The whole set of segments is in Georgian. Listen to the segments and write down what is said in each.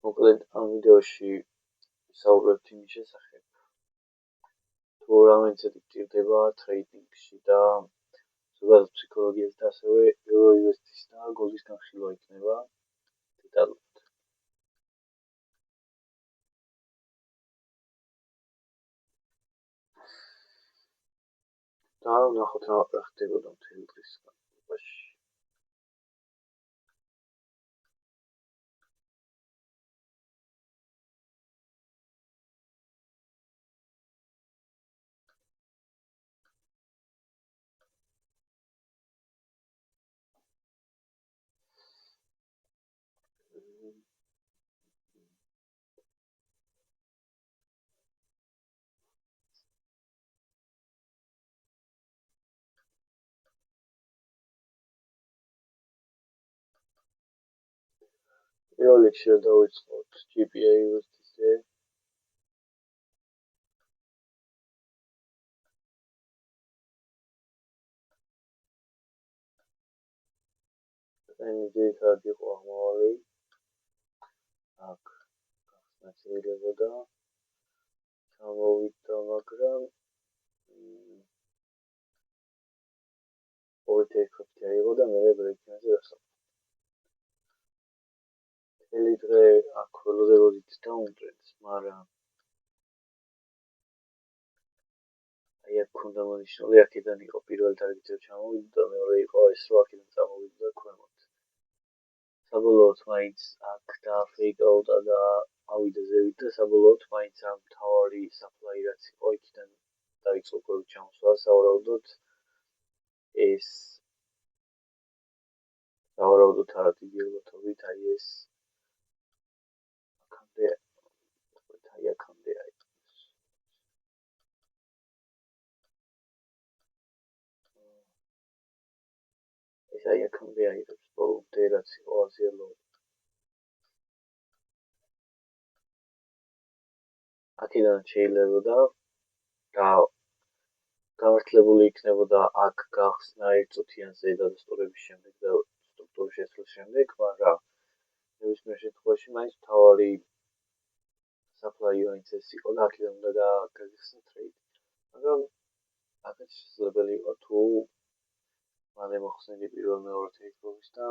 მოკლედ ამ ვიდეოში ვისაუბრებთ იმის შესახებ, თუ რამდენიცადი გჭირდება ტრეიდინგში და ზოგადად ფსიქოლოგიაზე და ასევე ევროინვესტის და გოლის განხილვა იქნება დეტალურად. და ვნახოთ რა ხდებოდა მთელი დღის განმავლობაში. პირველ რიგში რომ დავიწყოთ GPA ინვესტიციაზე. ძირითადად იყო ამავალი, აქ გახსნა შეიძლებოდა ჩამოვიდა, მაგრამ ორი ტექნიკა იყო და მე ბრეიქინგზე გასავალი. მთელი დღე აქ ველოდებოდით დაუნტრენს, მაგრამ აქ ქონდა მონიშნული, აქედან იყო პირველი დარგით რომ ჩამოვიდა და მეორე იყო ეს რომ აქედან წამოვიდა ქვემოთ. საბოლოოდ მაინც აქ დააფეიკაუტა და ავიდა ზევით და საბოლოოდ მაინც ამ მთავარი საფლაი რაც იყო იქიდან დაიწყო ქვევით ჩამოსვლა. სავარაუდოდ ეს სავარაუდოდ არა დიდი ალბათობით აი ეს აქამდე აქამდე აიღებს ბოლომდე რაც იყო აზიელო. აქედან შეიძლებოდა და გამართლებული იქნებოდა აქ გახსნა ერთწუთიანზე დადასტურების შემდეგ და სტრუქტურის შესრულების შემდეგ, მაგრამ ნებისმიერ შემთხვევაში მაინც მთავარი საფლაი მაინც ეს იყო და აქედან უნდა გაგიხსნა ტრეიდი. მაგრამ აქაც შესაძლებელი იყო თუ მალე მოხსნილი პირველ მეორე ტეიქნიკის და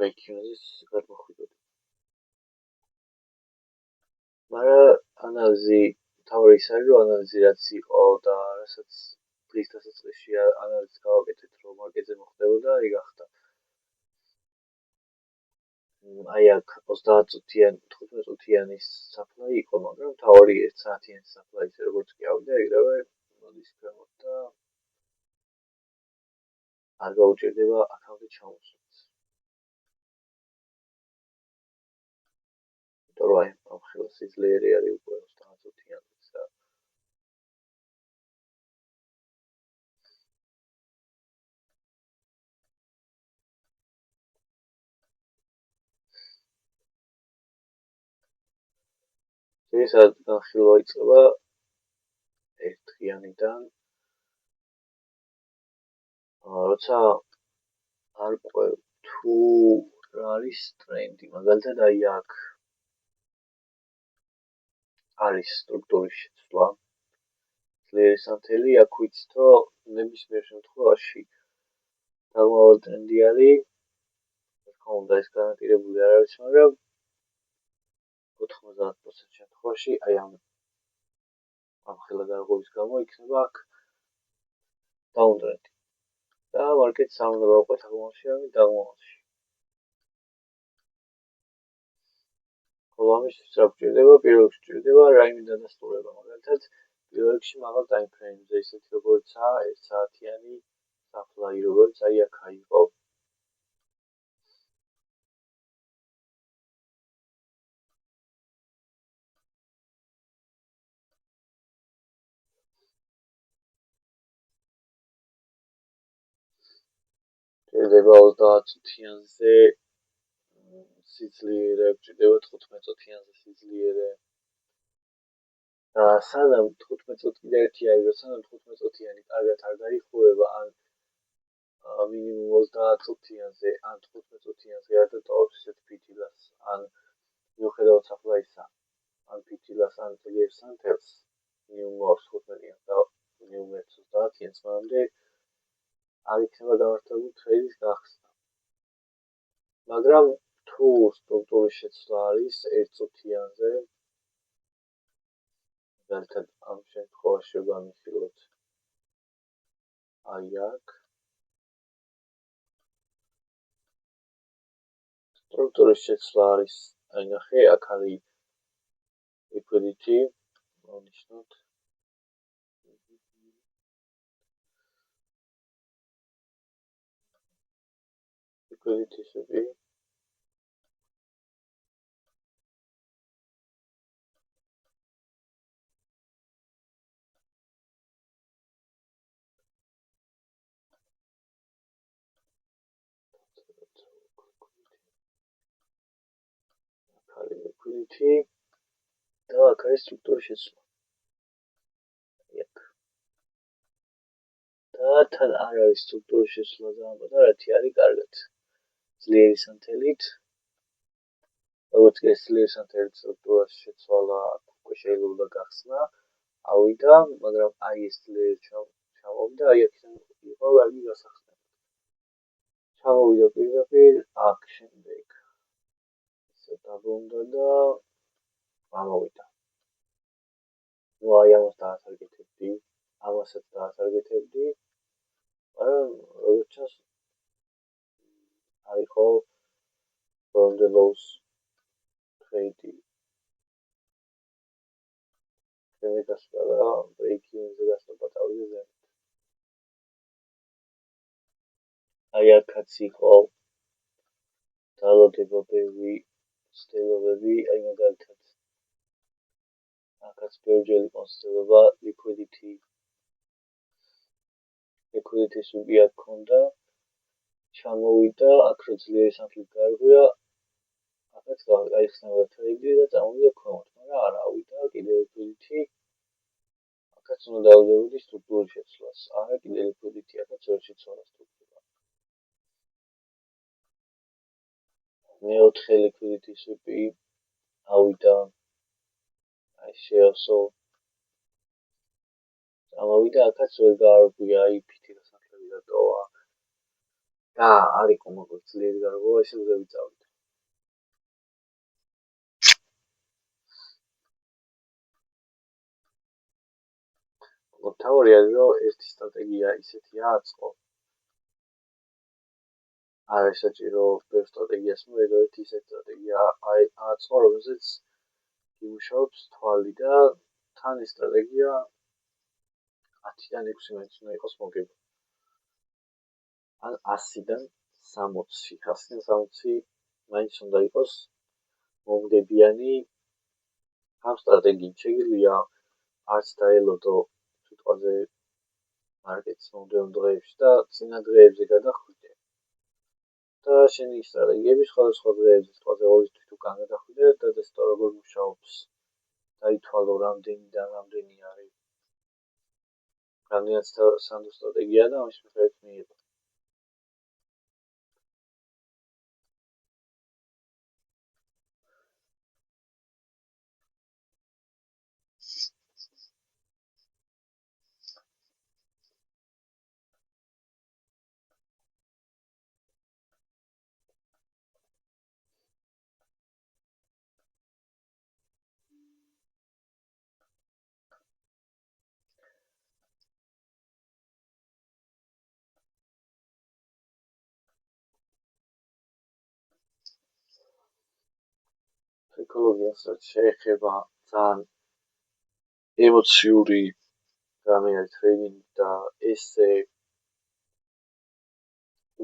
ბრეიქინგის გადმოხვიდოდი. მაგრამ ანალიზი თავი ის არის, რომ ანალიზი რაც იყო და რასაც დღის დასაწყისში ანალიზს გავაკეთეთ, რომ მარკეტზე მოხდებოდა, აი გახდა. აი აქ 30 წუთიანი, 15 წუთიანი საფლაი იყო, მაგრამ თავი 1 საათიანი საფლაი ისე როგორც კი ავიდა, ეგრევე მოდის ქვემოთ და არ გაუჭირდება აქამდე ჩამოსვლაც. იმიტომ რომ აი ამ ხელს სიძლიერე არის უკვე 30 წუთიანიც და შესაძლოა განხილვა იწყება ერთდღიანიდან, როცა არ ყვევ თუ რა არის ტრენდი, მაგალითად აი აქ არის სტრუქტურის შეცვლა, ძლიერის სამთელი, აქ ვიცით, რომ ნებისმიერ შემთხვევაში დაღმავალი ტრენდი არის, რა თქმა უნდა ეს გარანტირებული არ არის, მაგრამ 90% შემთხვევაში აი ამ ხელა გარღვევის გამო იქნება აქ დაუნტრენდი და მარკეტს არ უნდა გავყვეთ აღმავლში, არამედ დაღმავალში. ხოლო ამისთვის რა გვჭირდება? პირველ რიგში გვჭირდება რაიმე დადასტურება, მაგალითად პირველ რიგში მაღალ ტაიმფრეიმზე, ისეთი როგორიცაა 1 საათიანი საფლაი, როგორც აი აქ იყო. გვჭირდება 30 წუთიანზე სიძლიერე, გვჭირდება 15 წუთიანზე სიძლიერე. და სანამ 15 წუთი და ერთი არის, რომ სანამ 15 წუთიანი კარგად არ დაიხურება, ან მინიმუმ 30 წუთიანზე ან 15 წუთიანზე არ დატოვებს ისეთ ფითილას, ან მიუხედავად ახლა ისა, ან ფითილას, ან ძლიერ სანთელს, მინიმუმ 15-იან და მინიმუმ 30-იანს მანამდე არ იქნება გამართებული თრეიდის გახსნა. მაგრამ თუ სტრუქტურის შეცვლა არის 1 წუთიანზე, მაგალითად ამ შემთხვევაში ვამიხილოთ აი აქ სტრუქტურის შეცვლა არის, აი ნახე, აქ არის liquidity, მონიშნოთ. liquidity-სები liquidity და აქ არის სტრუქტურის შეცვლა. და თან არ არის სტრუქტურის შეცვლა ძალიან პატარათი, არის კარგად. ძლიერი სანთელით, როგორც კი ძლიერი სანთელით სტრუქტურას შეცვალა, უკვე შეიძლება გახსნა, ავიდა, მაგრამ აი ეს ძლიერი ჩამოვიდა, აი აქედან იყო კარგი გასახსნება. ჩამოვიდა პირდაპირ აქ შემდეგ. ისე დაბრუნდა და გამოვიდა. ნუ აი ამას დაასარგეთებდი, ამასაც დაასარგეთებდი, მაგრამ როგორც ჩანს არ იყო from the lows trade. ჩვენი გასვლა და break-even-ზე გასვლა თავზე. აი აქაც იყო დალოდება ბევრი ცდილობები, აი მაგალითად აქაც ბევრჯერ იყო ცდილობა liquidity-ს აქ ქონდა, ჩამოვიდა, აქ რო ძლიერი სანთლით გაარღვია, აქაც გაიხსნება ტრეიდი და წამოვიდა ქვემოთ, მაგრამ არა ავიდა კიდევ liquidity, აქაც უნდა დავუდებოდი სტრუქტურის შეცვლას, არა კიდევ liquidity, აქაც ვერ შეცვალა სტრუქტურა. მეოთხე liquidity-სები ავიდა, აი შეავსო, წამოვიდა, აქაც ვერ გაარღვია, აი ფითილა სანთლები დატოვა და არ იყო მოკლედ ძლიერი გარღვევა, ესე ვზევი წავიდა. თავი არის, რომ ერთი სტრატეგია ისეთი აწყო, არ ესაჭირო ბევრ სტრატეგიას მოედოთ ისეთი სტრატეგია აწყო, რომელზეც იმუშავებს თვალი და თან ეს სტრატეგია 10-დან 6 მეტრს უნდა იყოს მოგება. ან 100-დან 60, 100-დან 60 მაინც უნდა იყოს მომგებიანი ამ სტრატეგიით. შეგიძლია არც დაელოდო სიტყვაზე მარკეტს მომდევნო დღეებში და წინა დღეებზე გადახვიდე. და შენი სტრატეგიები სხვადასხვა დღეებზე სიტყვაზე 2 თვით უკან გადახვიდე და დაწესო როგორ მუშაობს. დაითვალო რამდენიდან რამდენი არის. რამდენად სანდო სტრატეგია და ამის მიხედვით მიიღო. ფსიქოლოგიასაც შეეხება ძალიან ემოციური რამე არის ტრეიდინგი და ესე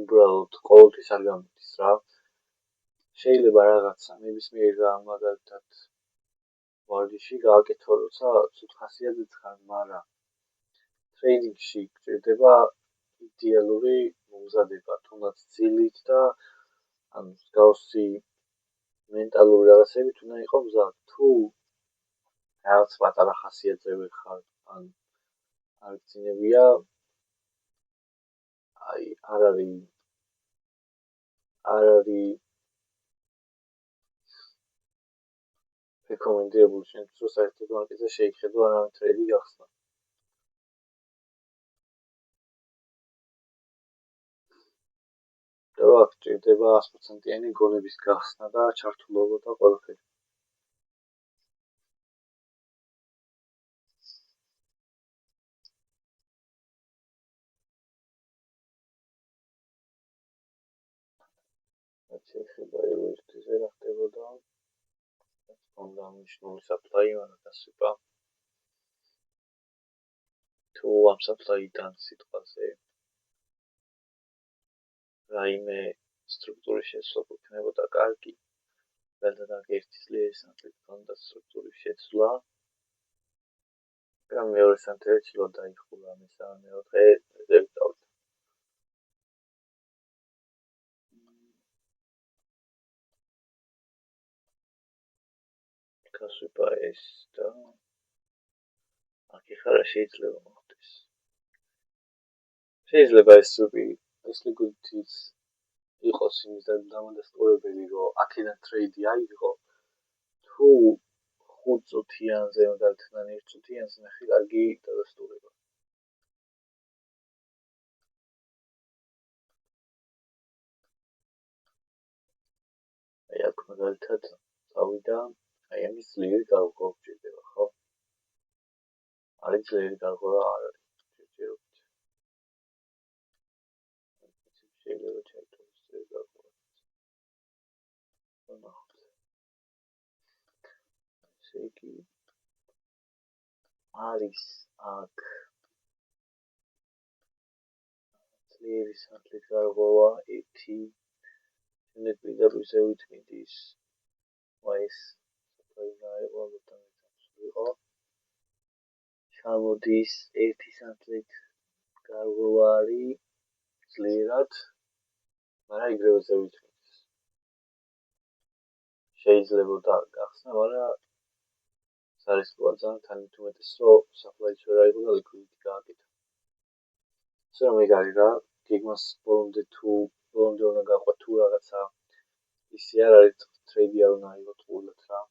უბრალოდ ყოველთვის არ გამოდის რა. შეიძლება რაღაცა ნებისმიერ მაგალითად ვარჯიში გააკეთო, როცა ცუდ ხასიათზეც ხარ, მაგრამ ტრეიდინგში გჭირდება იდეალური მომზადება, თუნდაც ძილით და ან მსგავსი მენტალური რაღაცებით უნდა იყო მზად. თუ რაღაც პატარა ხასიათზე ვერ ხარ, ან არ გძინებია, აი არ არის რეკომენდებული შენთვის, რომ საერთოდ მარკეტზე შეიხედო არავინ ტრეიდი გახსნა. რომ აქ ჭირდება 100%-იანი გონების გახსნა და ჩართულობა და ყველაფერი. შეიძლება ერთ-ერთი რა ხდებოდა. უნდა მნიშვნელოვანი supply არა დასვება. თუ ამ supply-დან სიტყვაზე რაიმე სტრუქტურის შეცვლა გვექნებოდა კარგი, რადგან ერთი ძლიერის სამხედრო კონდა სტრუქტურის შეცვლა, და მეორე სამხედრო შეცვლა დაიხურა მესამე მეოთხე ზევით. გასვება ეს და აქ ხარა შეიძლება მოხდეს. შეიძლება ეს liquidity იყოს იმის დამადასტურებელი, რომ აქედან ტრეიდი აიღო, თუ 5 წუთიანზე მაგალითად 1 წუთიანზე ნახე კარგი დადასტურება. აქ მაგალითად წავიდა, ამის ძლიერი გარღვევა გვჭირდება, ხო? არის ძლიერი გარღვევა არ არის. შეიძლება ჩაითვალოს ძლიერი გარღვევა. ესე იგი არის აქ ძლიერი სამხედრო გარღვევა 1 შემდეგ პირდაპირ ზევით მიდის ეს იყო ჩამოდის 1 სანტიმეტრი გარღვევა არის ძლიერად, მაგრამ იგივე ზევით მიდის. შეიძლება და გახსნა, მაგრამ სარისკოა ძალიან თანით უმეტეს, რომ supply-ს ვერ აიღო და liquidity გააკეთა. ისე რომ ეგ არის რა, გეგმას ბოლომდე უნდა გაყვეთ თუ რაღაცა ისე არ არის ტრეიდი არ უნდა აიღოთ ყოლად რა.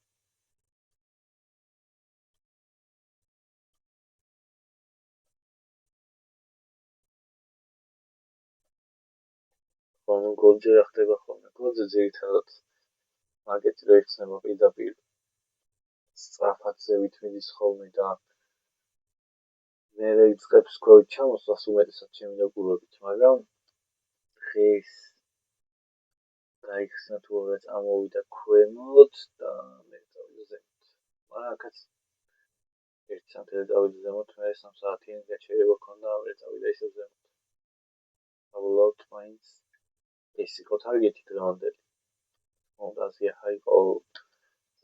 ანუ გოლზე რა ხდება ხოლმე? გოლზე ძირითადად მარკეტი რო იხსნება პირდაპირ სწრაფად ზევით მიდის ხოლმე და მერე იწყებს ქვევით ჩამოსვლას უმეტესად ჩემი დაკვირვებით, მაგრამ დღეს გაიხსნა თუ არა წამოვიდა ქვემოთ და მე წავიდა ზემოთ. მაგრამ აქაც 1 საათი წავიდა ზემოთ, მე 3 საათიანი გაჩერება ქონდა, მე წავიდა ისევ ზემოთ. საბოლოოდ მაინც ეს იყო ტარგეტი დღევანდელი. მონდაზია იყო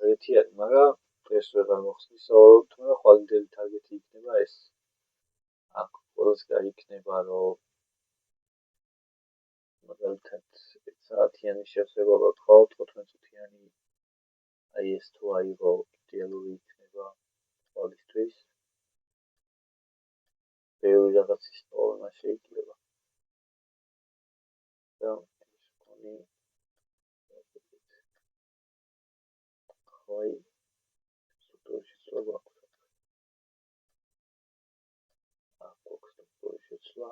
ერთი არის, მაგრამ ეს ვეღარ მოხსნის, რომ თუმცა ხვალინდელი ტარგეტი იქნება ეს. აქ ყველაზე კარგი იქნება, რომ მაგალითად 1 საათიანი შევსება გქონდ 15 წუთიანი აი ეს თუ აიღო იდეალური იქნება ყველისთვის. ბევრი რაღაცის პრობლემა შეიძლება. და მქონი ხოი სტრუქტურის შეცვლა აქვს. აქ აქვს სტრუქტურის შეცვლა.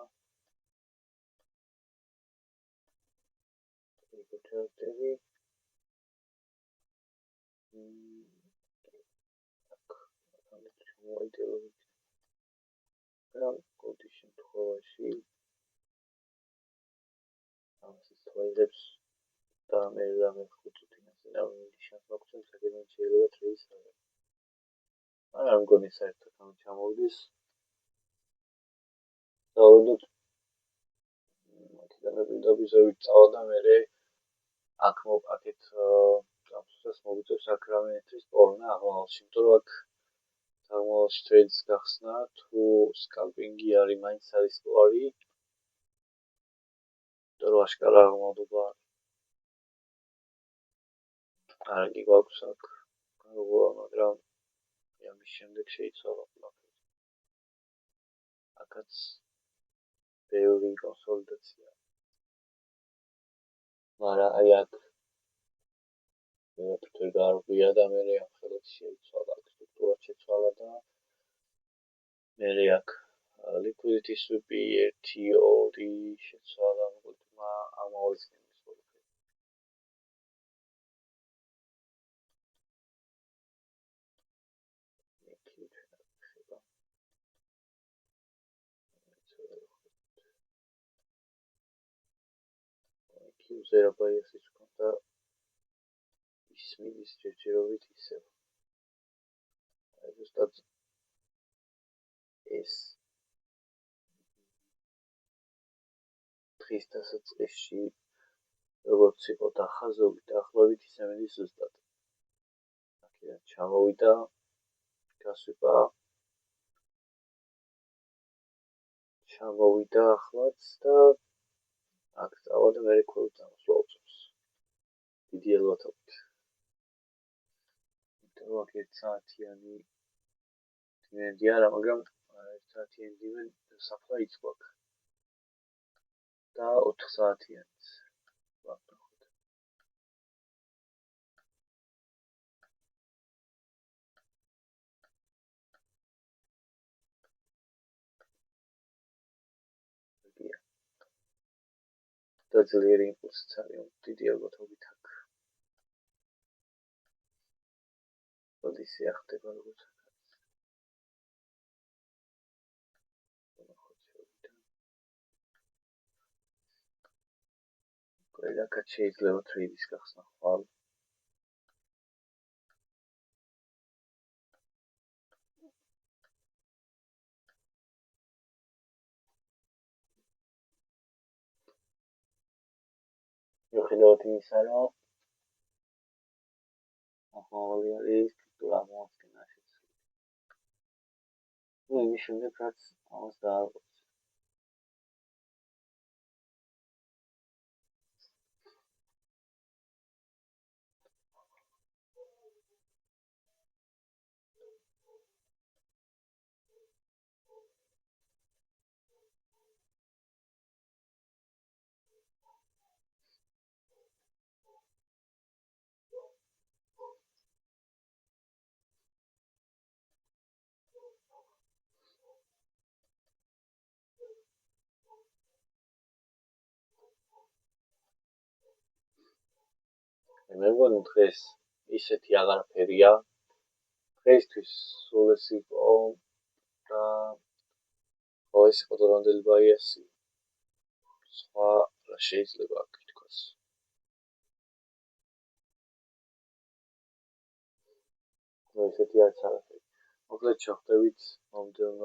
ჩარტები აქ მოიწეროთ და კოდის შემთხვევაში ამას თვალებს და მე რამე 5 წუთინაზე ნამდვილად შემოგვცემ საკუთარ შეიძლება ტრეის არა. მაგრამ მგონი საერთოდ ამ ჩამოვიდეს და ვიდოთ მათიდან პირდაპირ ზევით წავა და მე აქ მოვაკეთეთ გამოსვლას მოგვიწევს აქ რამე მეტრის პორნა აღმავლში, იმიტომ რომ აქ აღმავლში ტრეიდის გახსნა თუ სკალპინგი არის მაინც სარისკოა, იმიტომ რომ აშკარა აღმავლობა არ გვაქვს აქ გარღვევა, მაგრამ ამის შემდეგ შეიცვალა ყველაფერი. აქაც ბევრი კონსოლიდაცია მაგრამ აი აქ ვერაფერ გარღვია და მე ახალად შეიცვალა სტრუქტურა შეცვალა და მე აქ liquidity swap-ი 1-2 შეცვალა მოკლედ ამავე სქემის ყველაფერი. user bias-ის ჰქონდა ისმის ჯერჯერობით ისევ. აი ზუსტად ეს დღის დასაწყისში როგორც იყო დახაზული დაახლოებით ისე მიდის ზუსტად. აქედან ჩამოვიდა ახლაც და აქ წავა და მე ქვევით ამოსვლაუწევს. დიდი ალბათობით. იმიტომ აქ 1 საათიანი დივენდი არა, მაგრამ 1 საათიანი დივენდი საფლა იწყო აქ. და 4 საათიანიც. და ძლიერი იმპულსიც არის, დიდი ალბათობით აქ. როდის ახდება როგორც ყველაკაც შეიძლება ტრეიდის გახსნა ხვალ. მიუხედავად იმისა, რომ ახალი არის სტრუქტურა მოახდინა შეცვლილი. იმის შემდეგ რაც ამას დააყოს. მე მგონი დღეს ისეთი აღარაფერია. დღესთვის სულ ეს იყო და ეს იყო დრონდელი ბაიასი. სხვა რა შეიძლება აქ ითქვას. ესეთი არც არაფერი. მოკლედ შევხვდებით მომდევნო